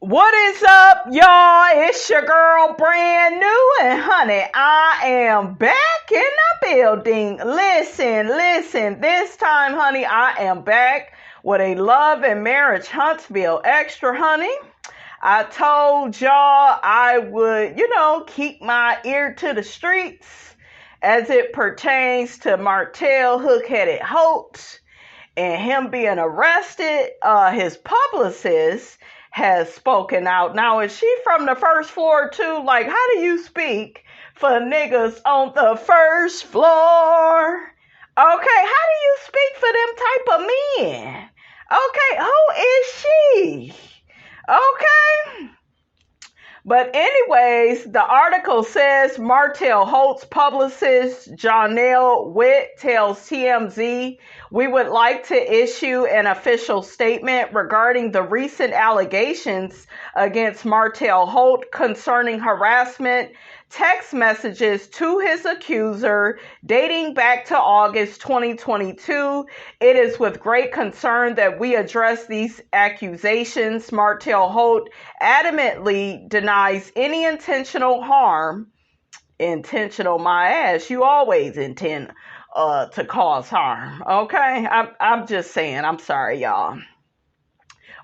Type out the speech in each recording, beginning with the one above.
What is up, y'all? It's your girl, brand new, and honey, I am back in the building. Listen, this time, honey, I am back with a Love and Marriage Huntsville Extra, honey. I told y'all I would, keep my ear to the streets as it pertains to Martell Hook-Headed Holt and him being arrested. His publicist has spoken out. Now, is she from the first floor too? Like, how do you speak for niggas on the first floor? Okay, how do you speak for them type of men? Okay, who is she? Okay. But anyways, the article says Martell Holt's publicist, Jonelle Witt, tells TMZ, "We would like to issue an official statement regarding the recent allegations against Martell Holt concerning harassment text messages to his accuser dating back to August 2022. It is with great concern that we address these accusations. Martell Holt adamantly denies any intentional harm." Intentional, my ass. You always intend to cause harm. Okay? I'm just saying. I'm sorry, y'all.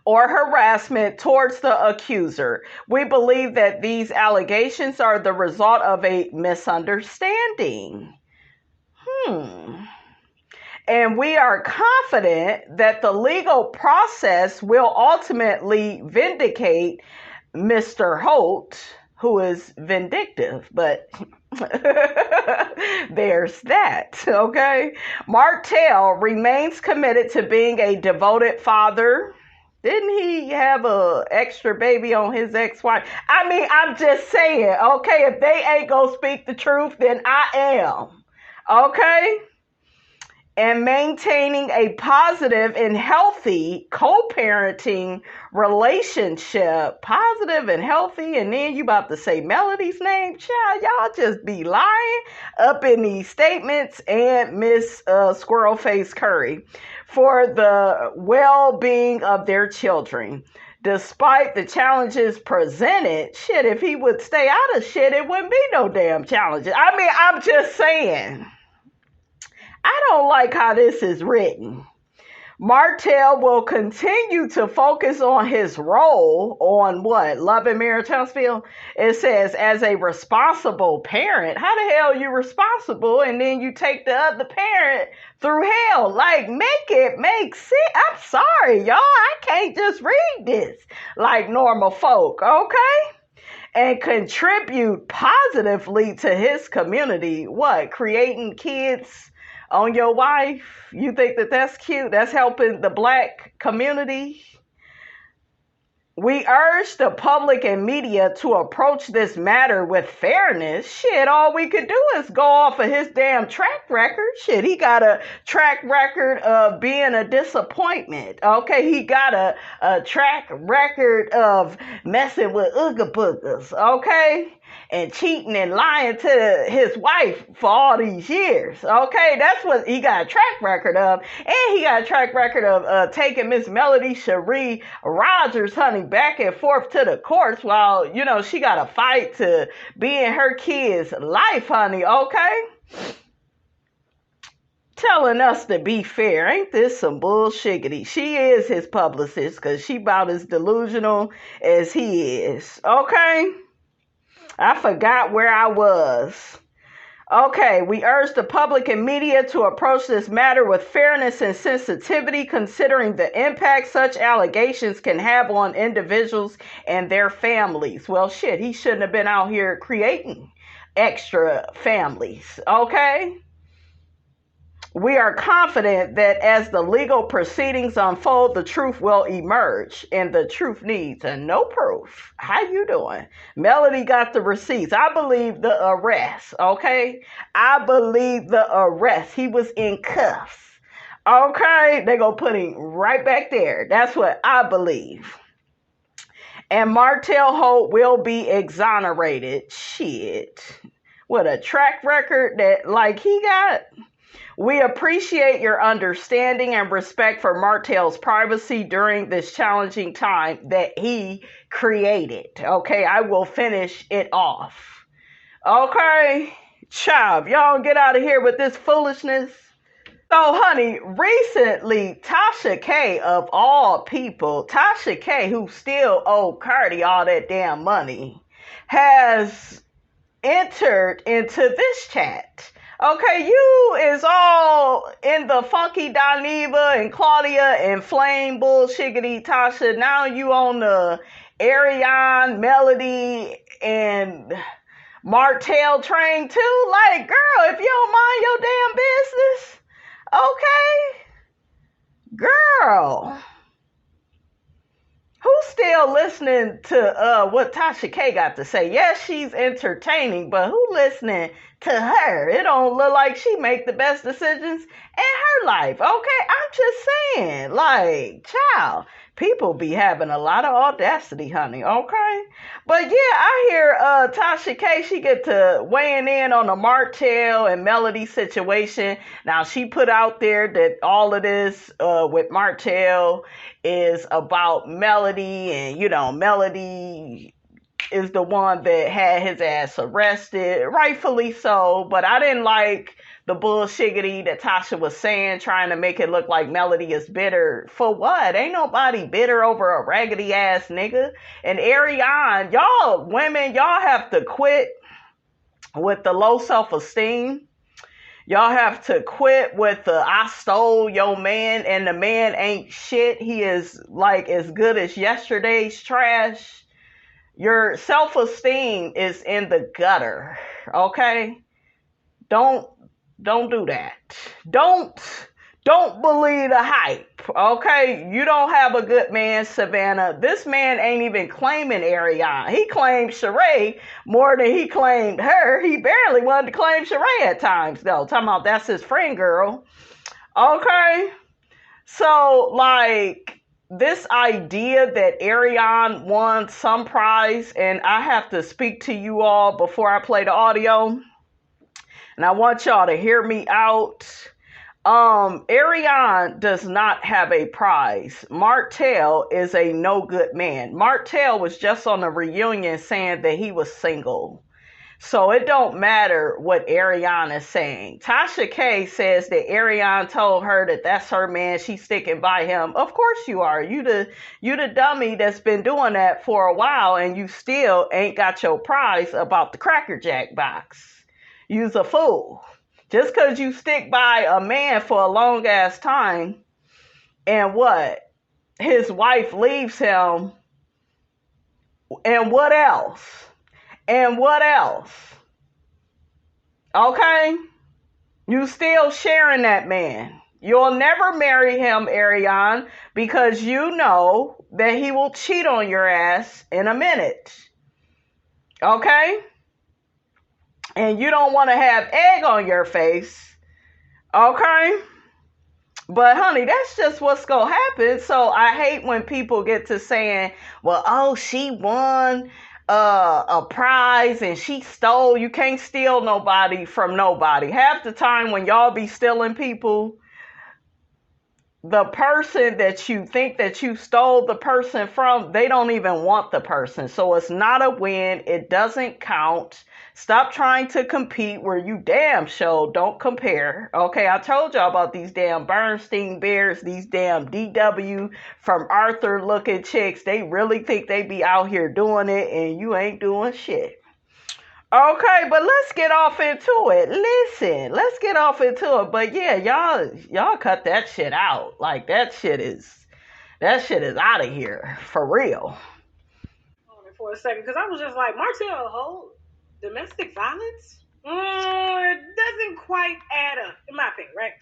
Or harassment towards the accuser. We believe that these allegations are the result of a misunderstanding. And we are confident that the legal process will ultimately vindicate Mr. Holt, who is vindictive, but there's that, okay? Martell remains committed to being a devoted father. Didn't he have a extra baby on his ex-wife? I mean, I'm just saying, okay, if they ain't gonna speak the truth, then I am, okay? And maintaining a positive and healthy co-parenting relationship. Positive and healthy, and then you about to say Melody's name? Child, y'all just be lying up in these statements. And Miss Squirrel Face Curry, for the well-being of their children. Despite the challenges presented, shit, if he would stay out of shit, it wouldn't be no damn challenges. I mean, I'm just saying. I don't like how this is written. Martell will continue to focus on his role on what? Love and Marriage Huntsville? It says, as a responsible parent. How the hell are you responsible and then you take the other parent through hell? Like, make it make sense. I'm sorry, y'all. I can't just read this like normal folk, okay? And contribute positively to his community. What? Creating kids on your wife? You think that that's cute? That's helping the black community? We urge the public and media to approach this matter with fairness. Shit, all we could do is go off of his damn track record. Shit, he got a track record of being a disappointment. Okay, he got a track record of messing with ooga boogers. Okay? And cheating and lying to his wife for all these years. Okay, that's what he got a track record of. And he got a track record of taking Miss Melody Cherie Rogers, honey, back and forth to the courts while, she got to fight to be in her kid's life, honey, okay? Telling us to be fair. Ain't this some bullshiggity? She is his publicist because she about as delusional as he is, okay? I forgot where I was. Okay, we urge the public and media to approach this matter with fairness and sensitivity, considering the impact such allegations can have on individuals and their families. Well, shit, he shouldn't have been out here creating extra families, okay? We are confident that as the legal proceedings unfold, the truth will emerge, and the truth needs no proof. How you doing? Melody got the receipts. I believe the arrest, okay? I believe the arrest. He was in cuffs, okay? They're going to put him right back there. That's what I believe. And Martell Holt will be exonerated. Shit. What a track record that, like, he got. We appreciate your understanding and respect for Martell's privacy during this challenging time that he created. Okay, I will finish it off. Okay, child, y'all get out of here with this foolishness. So, honey, recently, Tasha K, of all people, Tasha K, who still owed Cardi all that damn money, has entered into this chat. Okay, you is all in the funky Doniva and Claudia and Flame bullshiggity Tasha. Now you on the Arionne, Melody, and Martell train too. Like, girl, if you don't mind your damn business, okay, girl. Who's still listening to what Tasha K got to say? Yes, she's entertaining, but who listening to her? It don't look like she make the best decisions in her life. Okay, I'm just saying, like, child, people be having a lot of audacity, honey. Okay, but yeah, I hear Tasha K, she get to weighing in on the Martell and Melody situation. Now she put out there that all of this with Martell is about Melody, and you know, Melody is the one that had his ass arrested, rightfully so. But I didn't like the bullshiggity that Tasha was saying, trying to make it look like Melody is bitter. For what? Ain't nobody bitter over a raggedy ass nigga. And Arionne, y'all women, y'all have to quit with the low self-esteem. Y'all have to quit with the I stole your man and the man ain't shit. He is like as good as yesterday's trash. Your self-esteem is in the gutter. Okay? Don't do that. Don't believe the hype. Okay? You don't have a good man, Savannah. This man ain't even claiming Arionne. He claimed Sheree more than he claimed her. He barely wanted to claim Sheree at times, though. Talking about that's his friend girl. Okay? So, like, this idea that Arionne won some prize, and I have to speak to you all before I play the audio, and I want y'all to hear me out. Arionne does not have a prize. Martell is a no good man. Martell was just on a reunion saying that he was single. So it don't matter what Arionne is saying. Tasha K says that Arionne told her that that's her man. She's sticking by him. Of course you are. You the dummy that's been doing that for a while, and you still ain't got your prize about the Cracker Jack box. You's a fool. Just because you stick by a man for a long ass time, and what? His wife leaves him, and what else? And what else? Okay? You still sharing that man. You'll never marry him, Arionne, because you know that he will cheat on your ass in a minute. Okay? And you don't want to have egg on your face. Okay? But honey, that's just what's going to happen. So I hate when people get to saying, well, oh, she won a prize and she stole. You can't steal nobody from nobody. Half the time when y'all be stealing people, the person that you think that you stole the person from, they don't even want the person. So it's not a win. It doesn't count. Stop trying to compete where you damn sure don't compare. Okay, I told y'all about these damn Bernstein Bears, these damn DW from Arthur looking chicks. They really think they be out here doing it and you ain't doing shit. Okay, but let's get off into it. Listen, let's get off into it. But yeah, y'all cut that shit out. Like that shit is out of here for real. For a second, because I was just like, Martell, hold domestic violence? It doesn't quite add up, in my opinion, right?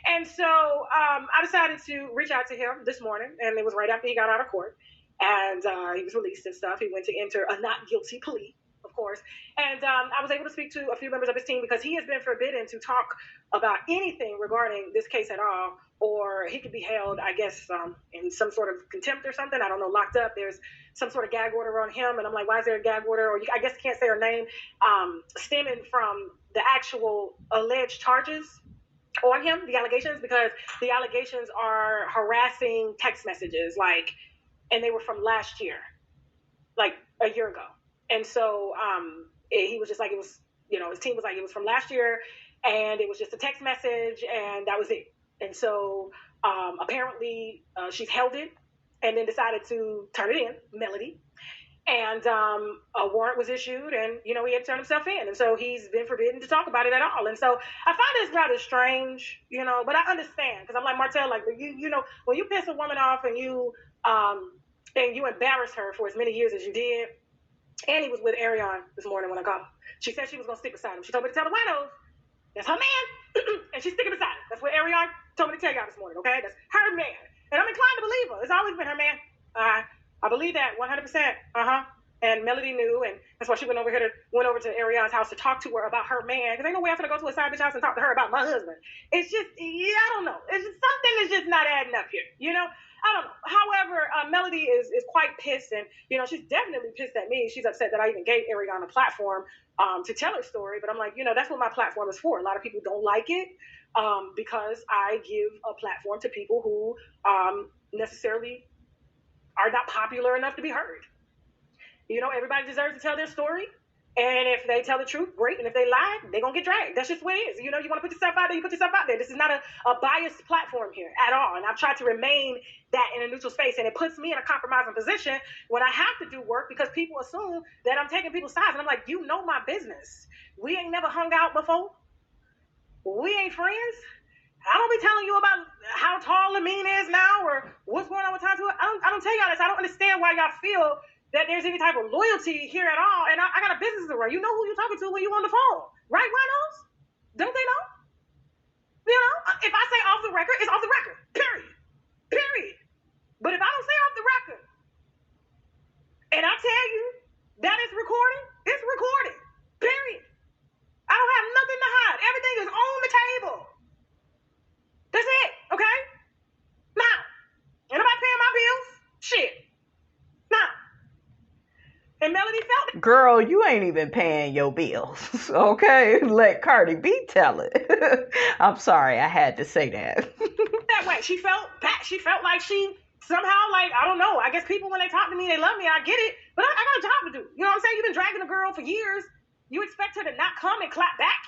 And so I decided to reach out to him this morning, and it was right after he got out of court, and he was released and stuff. He went to enter a not guilty plea, of course. And I was able to speak to a few members of his team because he has been forbidden to talk about anything regarding this case at all, or he could be held, I guess, in some sort of contempt or something. I don't know, locked up. There's some sort of gag order on him. And I'm like, why is there a gag order? Or I guess can't say her name, stemming from the actual alleged charges on him, the allegations, because the allegations are harassing text messages, and they were from last year, like a year ago. And so he was just like, it was, his team was like, it was from last year, and it was just a text message, and that was it. And so apparently she's held it and then decided to turn it in, Melody. And a warrant was issued, and he had to turn himself in, and so he's been forbidden to talk about it at all. And so I find this rather strange, but I understand, because I'm like, Martell, like, when you piss a woman off and you embarrass her for as many years as you did. And he was with Arionne this morning when I called. She said she was gonna stick beside him. She told me to tell the widows that's her man, and she's sticking beside him. That's what Arionne told me to tell y'all this morning. Okay, that's her man, and I'm inclined to believe her. It's always been her man. I believe that 100%. And Melody knew, and that's why she went over to Arionne's house to talk to her about her man. Because ain't no way I'm gonna go to a side bitch house and talk to her about my husband. It's just, I don't know. It's just something that's just not adding up here. I don't know. However, Melody is quite pissed, and she's definitely pissed at me. She's upset that I even gave Arionne a platform to tell her story. But I'm like, that's what my platform is for. A lot of people don't like it because I give a platform to people who necessarily are not popular enough to be heard. Everybody deserves to tell their story. And if they tell the truth, great. And if they lie, they're going to get dragged. That's just what it is. You want to put yourself out there, you put yourself out there. This is not a biased platform here at all. And I've tried to remain that in a neutral space. And it puts me in a compromising position when I have to do work because people assume that I'm taking people's sides. And I'm like, my business. We ain't never hung out before. We ain't friends. I don't be telling you about how tall Amin is now or what's going on with Tasha. I don't tell y'all this. I don't understand why y'all feel that there's any type of loyalty here at all. And I got a business to run. You know who you're talking to when you're on the phone. Right, Winos? Don't they know? If I say off the record, it's off the record. Period. But if I don't say off the record, and I tell you that it's recorded, it's recorded. Period. I don't have nothing to hide. Everything is on the table. That's it, okay? Now, anybody paying my bills? Shit. Now. And Melody felt it. Girl, you ain't even paying your bills, okay? Let Cardi B tell it. I'm sorry, I had to say that. That way, she felt like she somehow, I don't know. I guess people, when they talk to me, they love me. I get it. But I got a job to do. You know what I'm saying? You've been dragging a girl for years. You expect her to not come and clap back?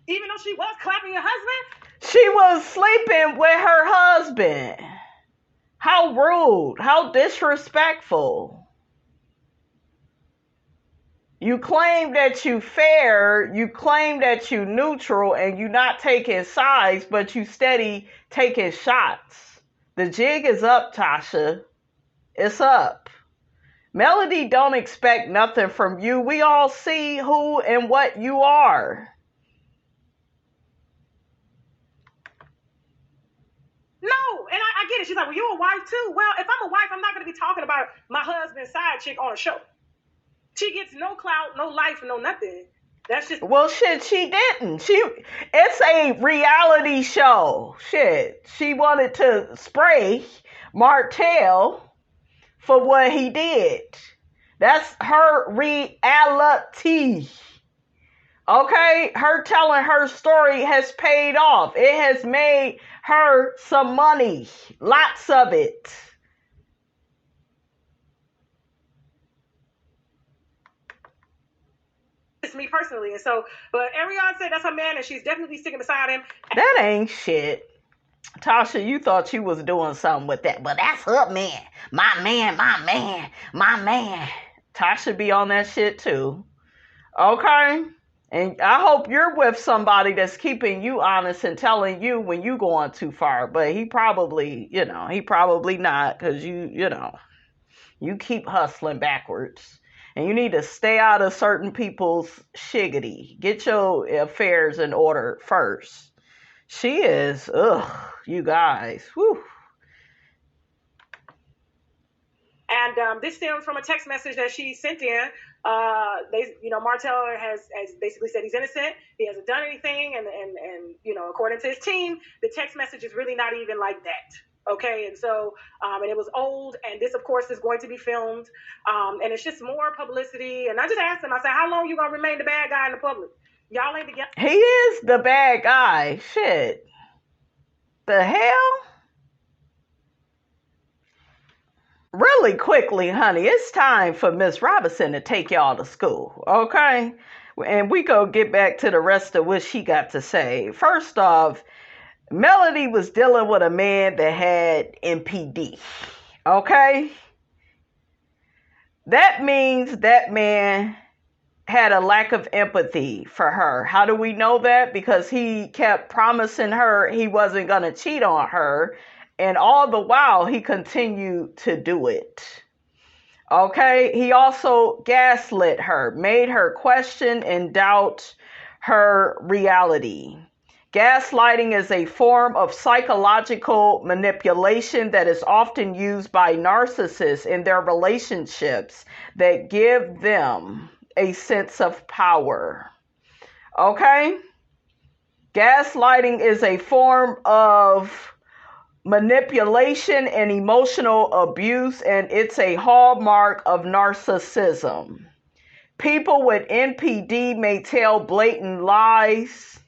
Even though she was clapping your husband? She was sleeping with her husband. How rude. How disrespectful. You claim that you fair, you claim that you neutral, and you not taking sides, but you steady taking shots. The jig is up, Tasha. It's up. Melody don't expect nothing from you. We all see who and what you are. No, and I get it. She's like, well, you're a wife too. Well, if I'm a wife, I'm not going to be talking about my husband's side chick on a show. She gets no clout, no life, no nothing. That's just... Well, shit, she didn't. It's a reality show. Shit. She wanted to spray Martell for what he did. That's her reality. Okay? Her telling her story has paid off. It has made her some money. Lots of it. It's me personally. And so, but Arionne said that's her man and she's definitely sticking beside him. That ain't shit. Tasha, you thought you was doing something with that, but that's her man. My man. Tasha be on that shit too. Okay? And I hope you're with somebody that's keeping you honest and telling you when you going too far. But he probably not, because you keep hustling backwards. And you need to stay out of certain people's shiggity. Get your affairs in order first. She is, you guys. Whew. And this stems from a text message that she sent in. Martell has basically said he's innocent. He hasn't done anything. And according to his team, the text message is really not even like that. Okay, and so, and it was old, and this, of course, is going to be filmed, and it's just more publicity. And I just asked him, I said, how long you gonna remain the bad guy in the public? Y'all ain't together. He is the bad guy. Shit. The hell? Really quickly, honey, it's time for Miss Robinson to take y'all to school, okay? And we go get back to the rest of what she got to say. First off, Melody was dealing with a man that had MPD, okay? That means that man had a lack of empathy for her. How do we know that? Because he kept promising her he wasn't going to cheat on her. And all the while, he continued to do it. Okay? He also gaslit her, made her question and doubt her reality. Gaslighting is a form of psychological manipulation that is often used by narcissists in their relationships that give them a sense of power. Okay? Gaslighting is a form of manipulation and emotional abuse, and it's a hallmark of narcissism. People with NPD may tell blatant lies,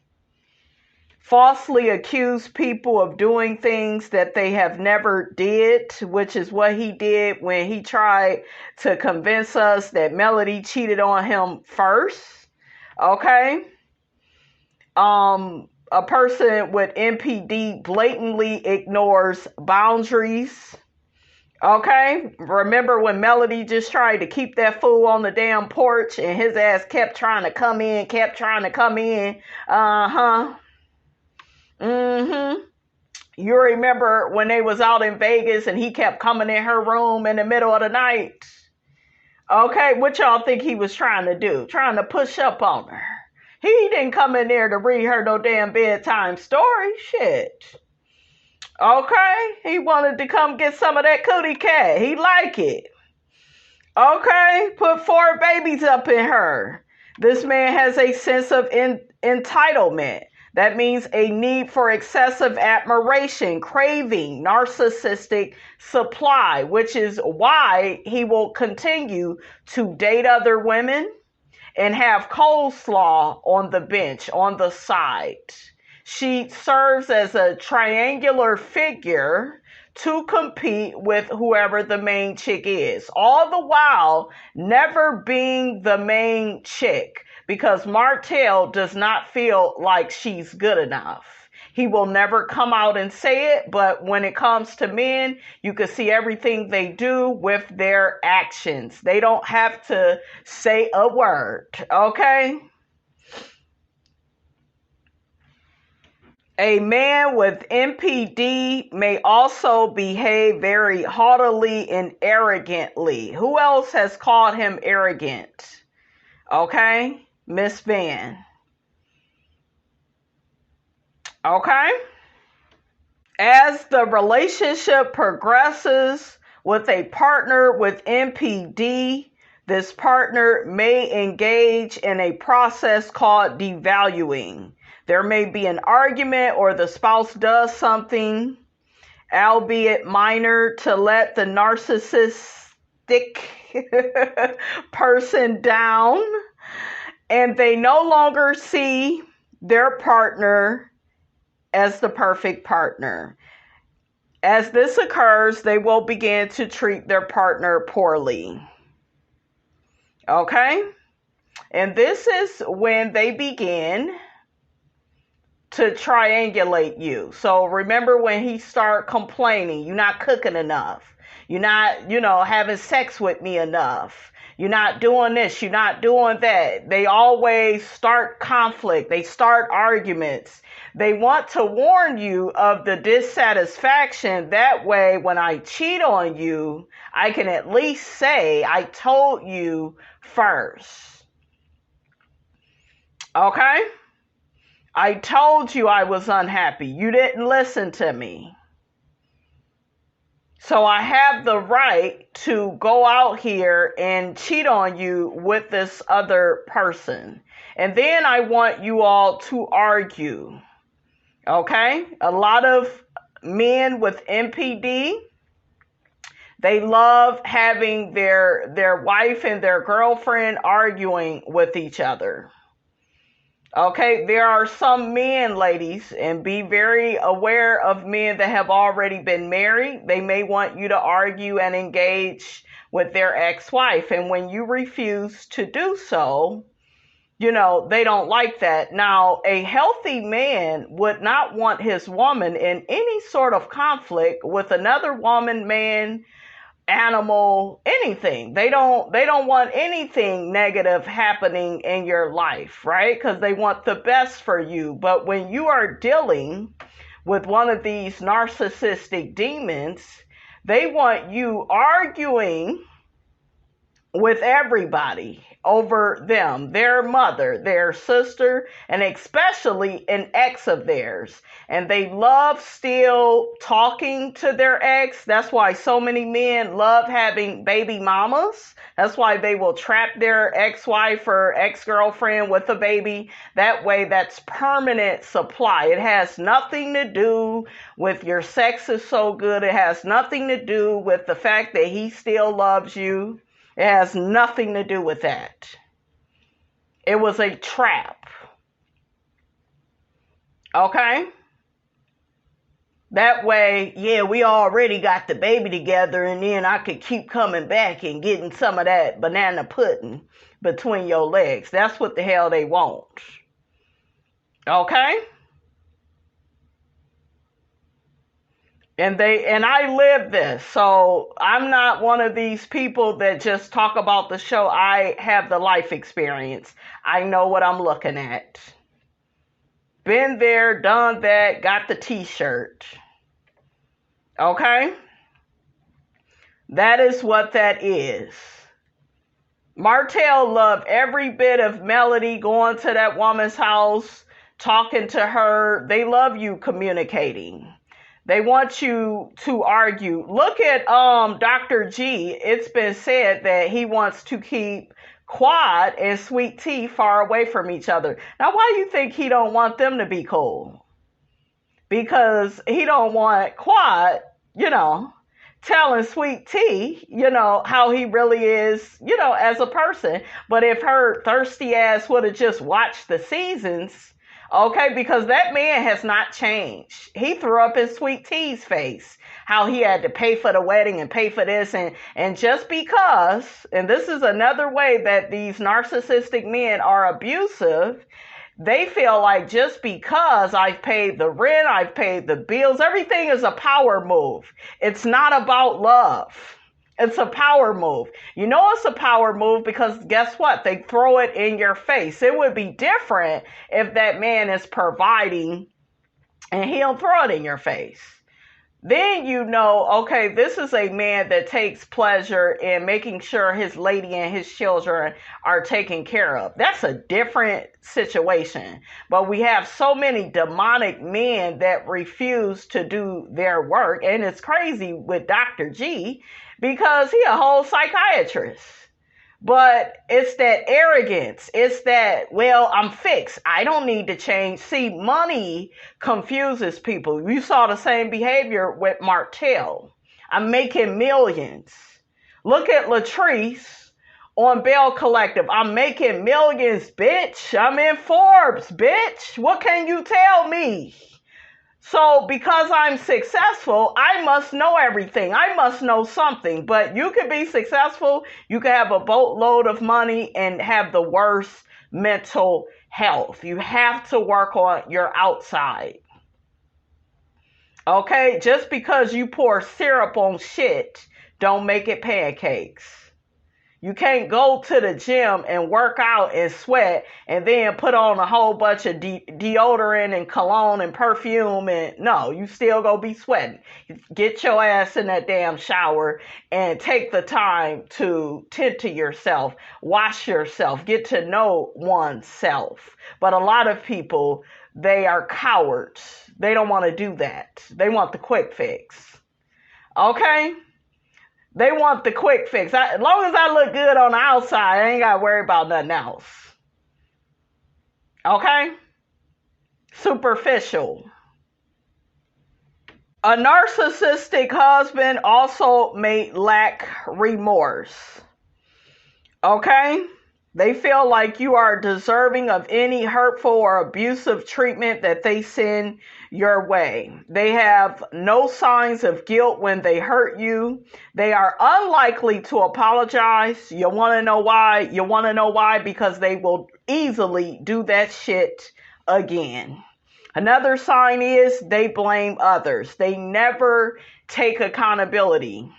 falsely accuse people of doing things that they have never did, which is what he did when he tried to convince us that Melody cheated on him first. Okay? A person with NPD blatantly ignores boundaries. Okay? Remember when Melody just tried to keep that fool on the damn porch and his ass kept trying to come in. You remember when they was out in Vegas and he kept coming in her room in the middle of the night? Okay, what y'all think he was trying to do? Trying to push up on her. He didn't come in there to read her no damn bedtime story. Shit. Okay, he wanted to come get some of that cootie cat. He like it. Okay, put 4 babies up in her. This man has a sense of entitlement. That means a need for excessive admiration, craving, narcissistic supply, which is why he will continue to date other women and have coleslaw on the bench, on the side. She serves as a triangular figure to compete with whoever the main chick is, all the while never being the main chick, because Martell does not feel like she's good enough. He will never come out and say it, but when it comes to men, you can see everything they do with their actions. They don't have to say a word, okay? A man with NPD may also behave very haughtily and arrogantly. Who else has called him arrogant? Okay? Miss Van. Okay? As the relationship progresses with a partner with NPD, this partner may engage in a process called devaluing. There may be an argument or the spouse does something, albeit minor, to let the narcissistic person down, and they no longer see their partner as the perfect partner. As this occurs, they will begin to treat their partner poorly. Okay? And this is when they begin to triangulate you. So remember when he started complaining, you're not cooking enough. You're not, having sex with me enough. You're not doing this. You're not doing that. They always start conflict. They start arguments. They want to warn you of the dissatisfaction. That way, when I cheat on you, I can at least say I told you first. Okay? I told you I was unhappy. You didn't listen to me. So I have the right to go out here and cheat on you with this other person. And then I want you all to argue. Okay? A lot of men with NPD, they love having their wife and their girlfriend arguing with each other. Okay, there are some men, ladies, and be very aware of men that have already been married. They may want you to argue and engage with their ex-wife. And when you refuse to do so, they don't like that. Now, a healthy man would not want his woman in any sort of conflict with another woman, man, animal, anything. They don't want anything negative happening in your life, right? Because they want the best for you. But when you are dealing with one of these narcissistic demons, they want you arguing with everybody over them, their mother, their sister, and especially an ex of theirs. And they love still talking to their ex. That's why so many men love having baby mamas. That's why they will trap their ex-wife or ex-girlfriend with a baby. That way, that's permanent supply. It has nothing to do with your sex is so good. It has nothing to do with the fact that he still loves you. It has nothing to do with that. It was a trap. Okay? That way, yeah, we already got the baby together, and then I could keep coming back and getting some of that banana pudding between your legs. That's what the hell they want. Okay? And I live this. So I'm not one of these people that just talk about the show. I have the life experience. I know what I'm looking at. Been there, done that, got the t-shirt. Okay? That is what that is. Martell loved every bit of Melody going to that woman's house, talking to her. They love you communicating. They want you to argue. Look at Dr. G. It's been said that he wants to keep Quad and Sweet Tea far away from each other. Now, why do you think he don't want them to be cool? Because he don't want Quad, telling Sweet Tea, how he really is, as a person. But if her thirsty ass would have just watched the seasons, okay, because that man has not changed. He threw up in Sweet Tea's face, how he had to pay for the wedding and pay for this. And just because, and this is another way that these narcissistic men are abusive, they feel like just because I've paid the rent, I've paid the bills, everything is a power move. It's not about love. It's a power move. You know it's a power move because guess what? They throw it in your face. It would be different if that man is providing and he'll throw it in your face. Then okay, this is a man that takes pleasure in making sure his lady and his children are taken care of. That's a different situation. But we have so many demonic men that refuse to do their work. And it's crazy with Dr. G because he a whole psychiatrist. But it's that arrogance. It's that, well, I'm fixed. I don't need to change. See, money confuses people. You saw the same behavior with Martell. I'm making millions. Look at Latrice on Bell Collective. I'm making millions, bitch. I'm in Forbes, bitch. What can you tell me? So because I'm successful, I must know everything. I must know something. But you can be successful. You can have a boatload of money and have the worst mental health. You have to work on your outside. Okay? Just because you pour syrup on shit, don't make it pancakes. You can't go to the gym and work out and sweat and then put on a whole bunch of deodorant and cologne and perfume. And no, you still gonna be sweating. Get your ass in that damn shower and take the time to tend to yourself, wash yourself, get to know oneself. But a lot of people, they are cowards. They don't want to do that. They want the quick fix. Okay? They want the quick fix. As long as I look good on the outside, I ain't got to worry about nothing else. Okay? Superficial. A narcissistic husband also may lack remorse. Okay? They feel like you are deserving of any hurtful or abusive treatment that they send your way. They have no signs of guilt when they hurt you. They are unlikely to apologize. You want to know why? You want to know why? Because they will easily do that shit again. Another sign is they blame others. They never take accountability.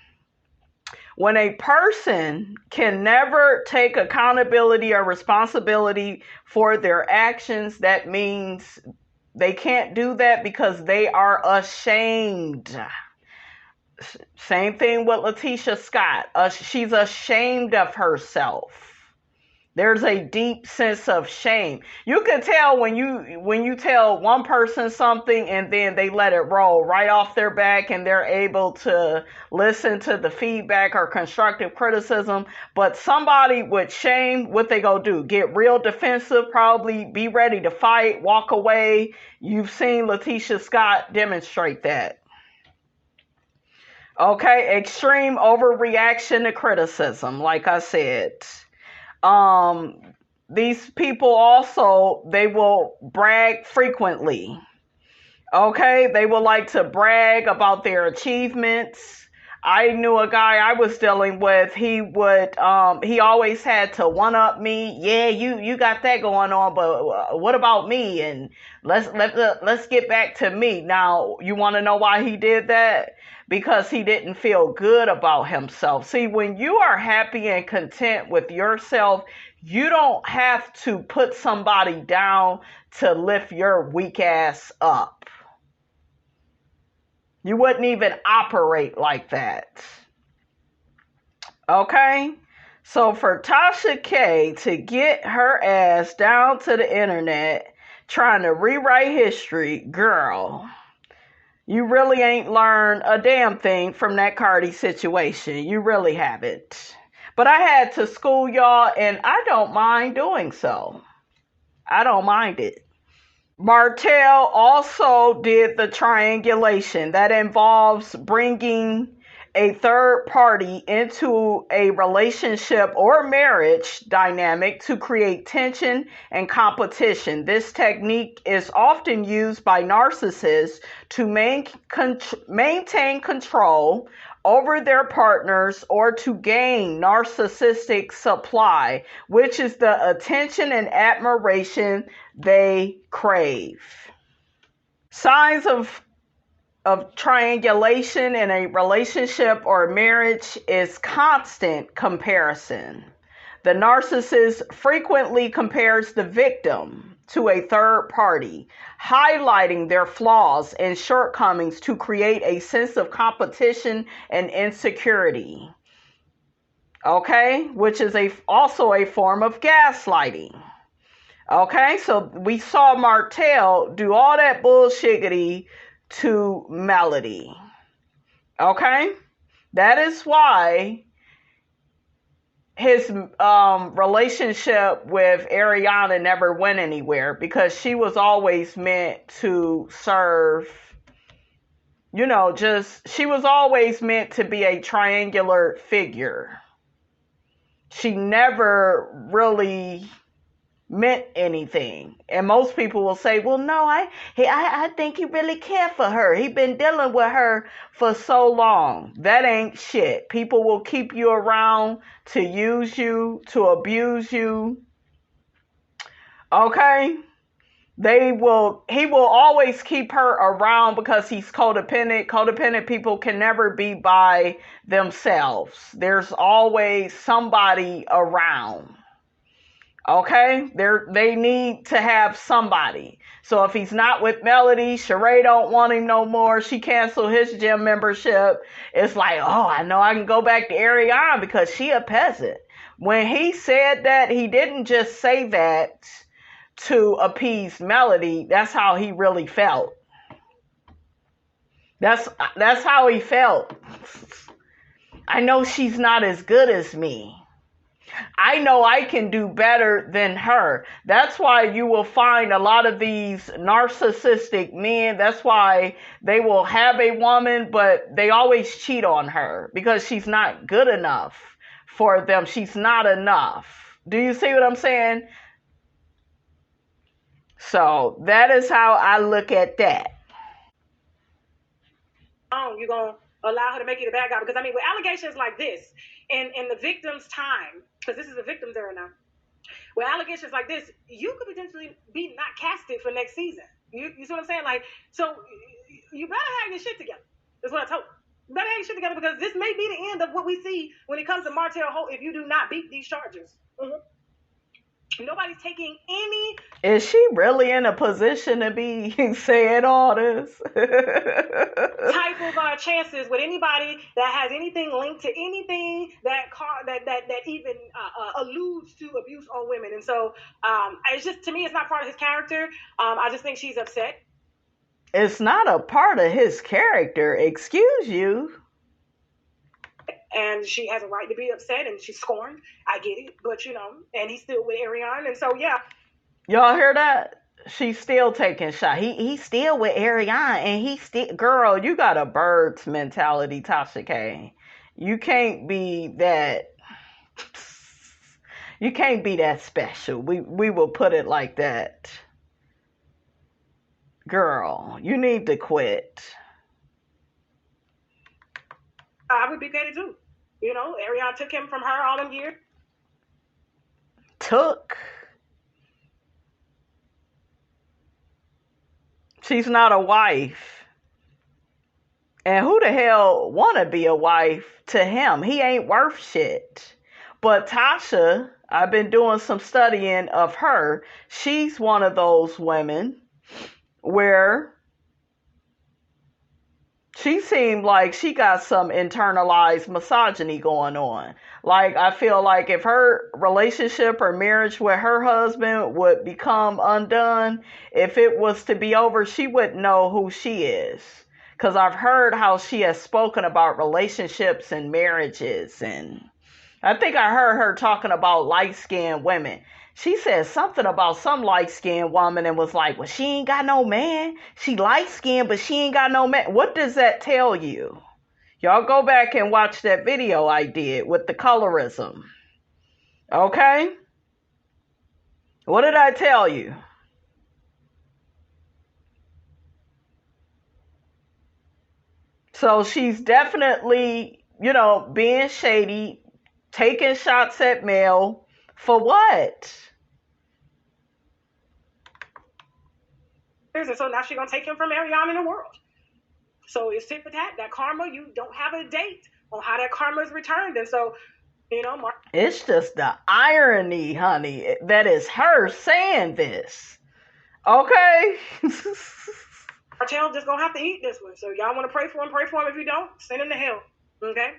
When a person can never take accountability or responsibility for their actions, that means they can't do that because they are ashamed. Same thing with Letitia Scott. She's ashamed of herself. There's a deep sense of shame. You can tell when you tell one person something and then they let it roll right off their back and they're able to listen to the feedback or constructive criticism. But somebody with shame, what they gonna do? Get real defensive, probably be ready to fight, walk away. You've seen Letitia Scott demonstrate that. Okay, extreme overreaction to criticism, like I said. These people also, they will brag frequently. Okay, they will like to brag about their achievements. I knew a guy I was dealing with, he always had to one up me. Yeah, you got that going on, but what about me? And let's get back to me. Now, you want to know why he did that? Because he didn't feel good about himself. See, when you are happy and content with yourself, you don't have to put somebody down to lift your weak ass up. You wouldn't even operate like that. Okay? So for Tasha K to get her ass down to the internet trying to rewrite history, girl, you really ain't learned a damn thing from that Cardi situation. You really haven't. But I had to school y'all, and I don't mind doing so. I don't mind it. Martell also did the triangulation. That involves bringing a third party into a relationship or marriage dynamic to create tension and competition. This technique is often used by narcissists to maintain control over their partners or to gain narcissistic supply, which is the attention and admiration they crave. Signs of triangulation in a relationship or marriage is constant comparison. The narcissist frequently compares the victim to a third party, highlighting their flaws and shortcomings to create a sense of competition and insecurity. Okay, which is also a form of gaslighting. Okay, so we saw Martell do all that bullshiggity to Melody. Okay? That is why his relationship with Arionne never went anywhere, because she was always meant to serve, she was always meant to be a triangular figure. She never really meant anything. And most people will say, well, no, I think he really cared for her. He been dealing with her for so long. That ain't shit. People will keep you around to use you, to abuse you. Okay? He will always keep her around because he's codependent. Codependent people can never be by themselves. There's always somebody around. Okay, they need to have somebody. So if he's not with Melody, Sheree don't want him no more. She canceled his gym membership. It's like, oh, I know I can go back to Arionne because she a peasant. When he said that, he didn't just say that to appease Melody. That's how he really felt. That's how he felt. I know she's not as good as me. I know I can do better than her. That's why you will find a lot of these narcissistic men. That's why they will have a woman, but they always cheat on her because she's not good enough for them. She's not enough. Do you see what I'm saying? So that is how I look at that. You're going to allow her to make you the bad guy. Because, I mean, with allegations like this, in the victim's time, because this is a victim's era now, with allegations like this, you could potentially be not casted for next season. You see what I'm saying? Like, so you better have your shit together. That's what I told you. You better have your shit together, because this may be the end of what we see when it comes to Martell Holt if you do not beat these charges. Mm-hmm. Nobody's taking any. Is she really in a position to be saying all this? Type of chances with anybody that has anything linked to anything that even alludes to abuse on women. And so it's just, to me, it's not part of his character. I just think she's upset. It's not a part of his character. Excuse you. And she has a right to be upset, and she's scorned. I get it, but and he's still with Arionne, and so yeah. Y'all hear that? She's still taking shots. He's still with Arionne, and he still, girl, you got a bird's mentality, Tasha K. You can't be that. You can't be that special. We will put it like that. Girl, you need to quit. I would be petty too. Arionne took him from her all them years. Took? She's not a wife. And who the hell want to be a wife to him? He ain't worth shit. But Tasha, I've been doing some studying of her. She's one of those women where she seemed like she got some internalized misogyny going on. Like, I feel like if her relationship or marriage with her husband would become undone, if it was to be over, she wouldn't know who she is. Because I've heard how she has spoken about relationships and marriages. And I think I heard her talking about light-skinned women. She said something about some light-skinned woman and was like, well, she ain't got no man. She light-skinned, but she ain't got no man. What does that tell you? Y'all go back and watch that video I did with the colorism. Okay? What did I tell you? So she's definitely, being shady, taking shots at Mel. For what? And so now she's going to take him from Arionne in the world. So it's tit for tat. That karma, you don't have a date on how that karma is returned. And so, it's just the irony, honey, that is her saying this. Okay? Martell just going to have to eat this one. So y'all want to pray for him? Pray for him. If you don't, send him to hell. Okay?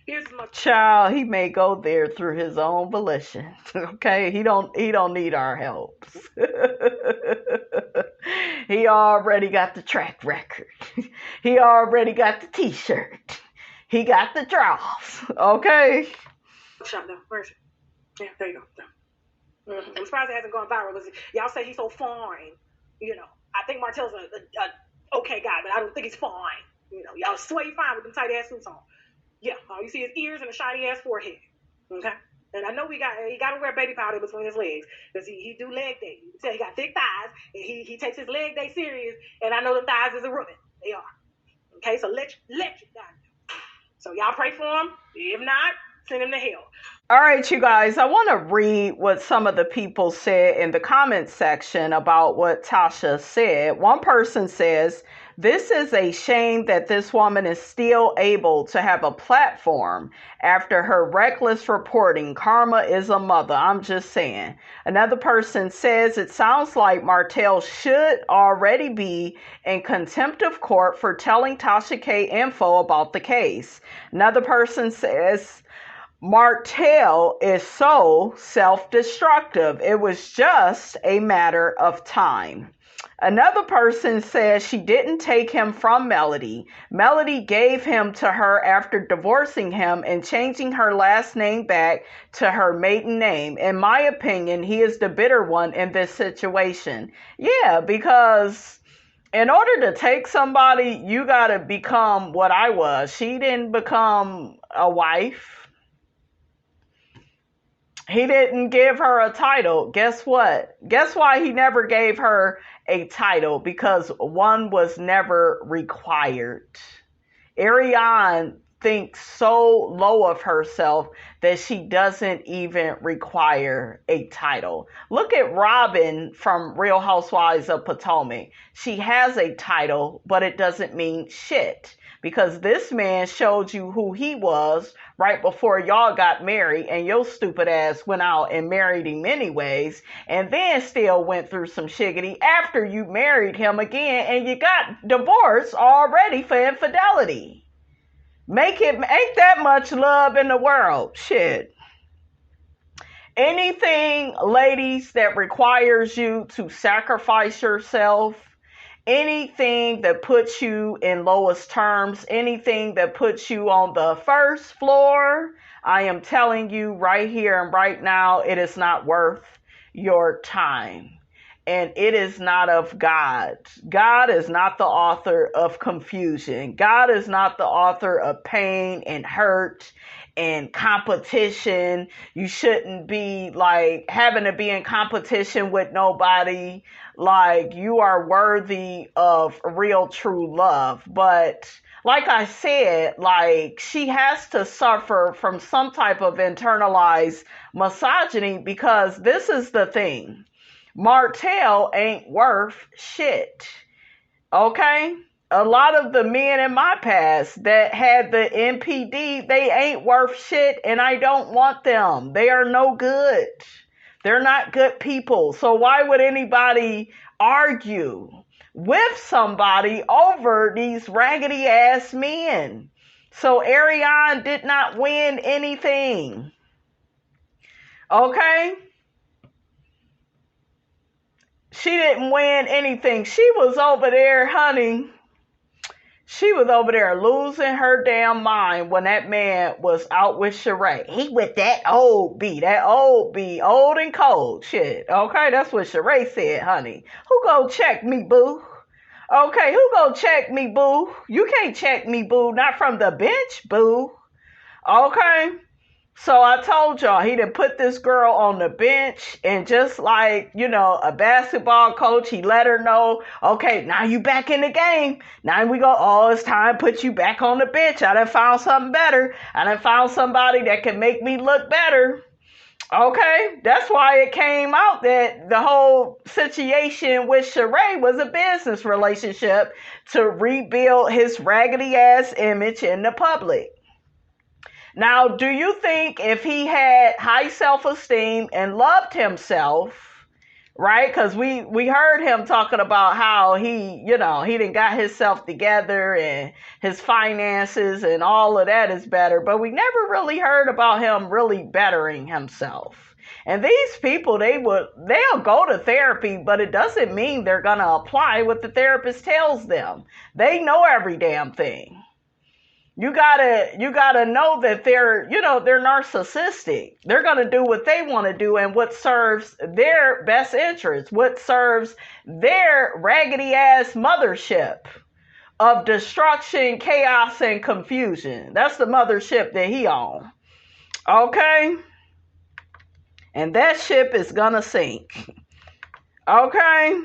Here's my child. He may go there through his own volition. Okay, he don't need our help. He already got the track record. He already got the T-shirt. He got the draws. Okay. Shut down. Where's it? Yeah, there you go. Mm-hmm. I'm surprised it hasn't gone viral because y'all say he's so fine. I think Martell's a okay guy, but I don't think he's fine. Y'all sway fine with them tight ass suits on. Yeah, all you see is ears and a shiny ass forehead. Okay, and I know he got to wear baby powder between his legs because he do leg day. You can tell he got thick thighs and he takes his leg day serious. And I know the thighs is a rubbing. They are. Okay, so let you down. So y'all pray for him. If not, send him to hell. All right, you guys, I want to read what some of the people said in the comment section about what Tasha said. One person says, this is a shame that this woman is still able to have a platform after her reckless reporting. Karma is a mother. I'm just saying. Another person says, it sounds like Martell should already be in contempt of court for telling Tasha K info about the case. Another person says, Martell is so self-destructive. It was just a matter of time. Another person says she didn't take him from Melody. Melody gave him to her after divorcing him and changing her last name back to her maiden name. In my opinion, he is the bitter one in this situation. Yeah, because in order to take somebody, you got to become what I was. She didn't become a wife. He didn't give her a title. Guess what? Guess why he never gave her a title? Because one was never required. Arionne thinks so low of herself that she doesn't even require a title. Look at Robin from Real Housewives of Potomac. She has a title, but it doesn't mean shit. Because this man showed you who he was right before y'all got married, and your stupid ass went out and married him anyways, and then still went through some shiggity after you married him again, and you got divorced already for infidelity. Ain't that much love in the world. Shit. Anything, ladies, that requires you to sacrifice yourself, anything that puts you in lowest terms, anything that puts you on the first floor, I am telling you right here and right now, it is not worth your time. And it is not of God. God is not the author of confusion. God is not the author of pain and hurt and competition. You shouldn't be like having to be in competition with nobody. Like, you are worthy of real true love. But like I said, like, she has to suffer from some type of internalized misogyny, because this is the thing. Martell ain't worth shit. Okay? A lot of the men in my past that had the NPD, they ain't worth shit, and I don't want them. They are no good. They're not good people. So why would anybody argue with somebody over these raggedy ass men? So Arionne did not win anything. Okay? She didn't win anything. She was over there, honey. She was over there losing her damn mind when that man was out with Sheree. He with that old B, old and cold shit. Okay, that's what Sheree said, honey. Who go check me, boo? Okay, who go check me, boo? You can't check me, boo. Not from the bench, boo. Okay. So I told y'all, he done put this girl on the bench, and just like, a basketball coach, he let her know, okay, now you back in the game. Now we go, it's time to put you back on the bench. I done found something better. I done found somebody that can make me look better. Okay, that's why it came out that the whole situation with Sheree was a business relationship to rebuild his raggedy ass image in the public. Now, do you think if he had high self-esteem and loved himself, right? Because we heard him talking about how he done got himself together and his finances and all of that is better. But we never really heard about him really bettering himself. And these people, they'll go to therapy, but it doesn't mean they're going to apply what the therapist tells them. They know every damn thing. You gotta know that they're narcissistic. They're gonna do what they want to do and what serves their best interest, what serves their raggedy ass mothership of destruction, chaos, and confusion. That's the mothership that he on. Okay? And that ship is gonna sink. Okay?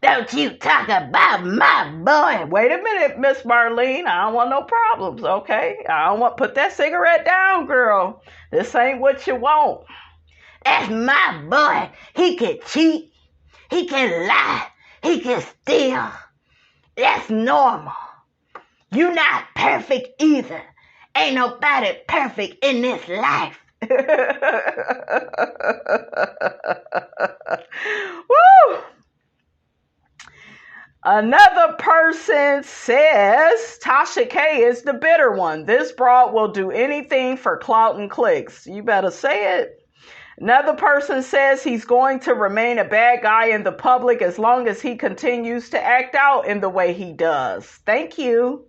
Don't you talk about my boy. Wait a minute, Miss Marlene. I don't want no problems, okay? I don't want, put that cigarette down, girl. This ain't what you want. That's my boy. He can cheat. He can lie. He can steal. That's normal. You not perfect either. Ain't nobody perfect in this life. Woo! Another person says Tasha K is the bitter one. This broad will do anything for clout and clicks. You better say it. Another person says he's going to remain a bad guy in the public as long as he continues to act out in the way he does. Thank you.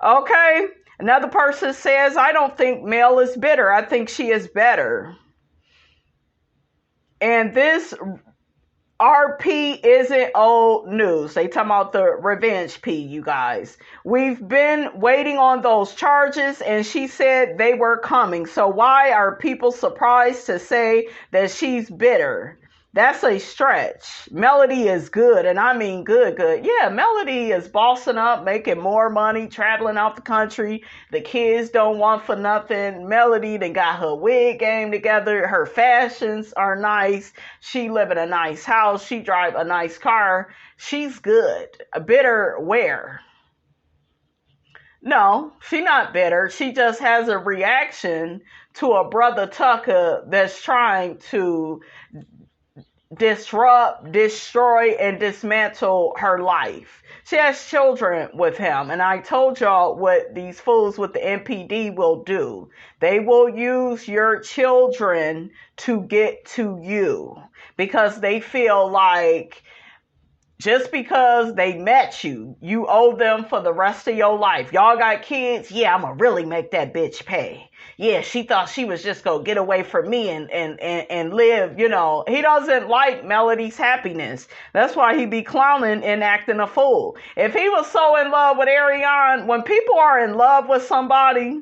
Okay. Another person says, I don't think Mel is bitter. I think she is better. And this RP isn't old news. They talking about the revenge P, you guys. We've been waiting on those charges, and she said they were coming. So why are people surprised to say that she's bitter? That's a stretch. Melody is good, and I mean good. Yeah, Melody is bossing up, making more money, traveling out the country. The kids don't want for nothing. Melody done got her wig game together. Her fashions are nice. She live in a nice house. She drive a nice car. She's good. Bitter where? No, she not bitter. She just has a reaction to a brother Tucker that's trying to disrupt, destroy, and dismantle her life. She has children with him, and I told y'all what these fools with the NPD will do. They will use your children to get to you because they feel like just because they met you, you owe them for the rest of your life. Y'all got kids? Yeah, I'm gonna really make that bitch pay. Yeah, she thought she was just gonna get away from me and live, you know. He doesn't like Melody's happiness. That's why he be clowning and acting a fool. If he was so in love with Arionne, when people are in love with somebody,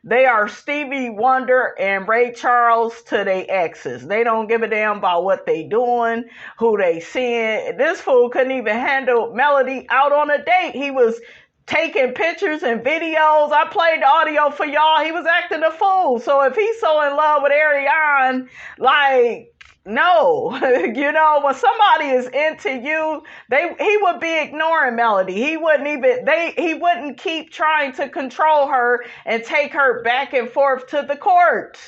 they are Stevie Wonder and Ray Charles to their exes. They don't give a damn about what they doing, who they seeing. This fool couldn't even handle Melody out on a date. He was taking pictures and videos. I played the audio for y'all. He was acting a fool. So if he's so in love with Arionne, like, no, you know, when somebody is into you, he would be ignoring Melody. He wouldn't keep trying to control her and take her back and forth to the courts.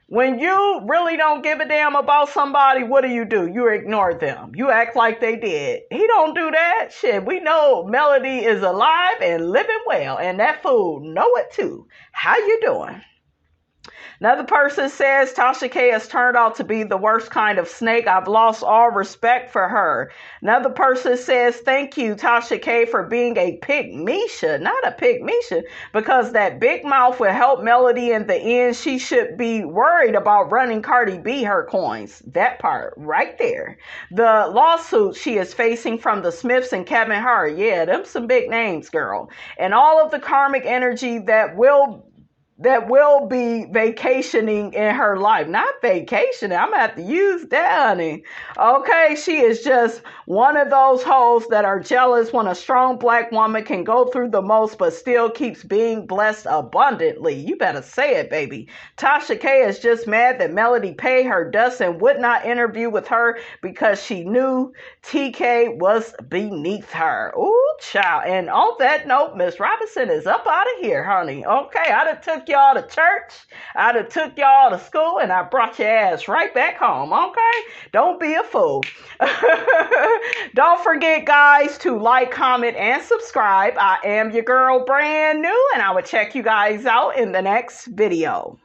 When you really don't give a damn about somebody, what do? You ignore them. You act like they did. He don't do that. Shit, we know Melody is alive and living well, and that fool know it too. How you doing? Another person says, Tasha K has turned out to be the worst kind of snake. I've lost all respect for her. Another person says, thank you, Tasha K, for being a pygmisha. Not a pygmisha, because that big mouth will help Melody in the end. She should be worried about running Cardi B her coins. That part right there. The lawsuit she is facing from the Smiths and Kevin Hart. Yeah, them some big names, girl. And all of the karmic energy that will be vacationing in her life. Not vacationing. I'm going to have to use that, honey. Okay, she is just one of those hoes that are jealous when a strong black woman can go through the most but still keeps being blessed abundantly. You better say it, baby. Tasha K is just mad that Melody paid her dust and would not interview with her because she knew TK was beneath her. Ooh, child. And on that note, Miss Robinson is up out of here, honey. Okay, I done took y'all to church, I done took y'all to school, and I brought your ass right back home, okay? Don't be a fool. Don't forget, guys, to like, comment, and subscribe. I am your girl, brand new, and I will check you guys out in the next video.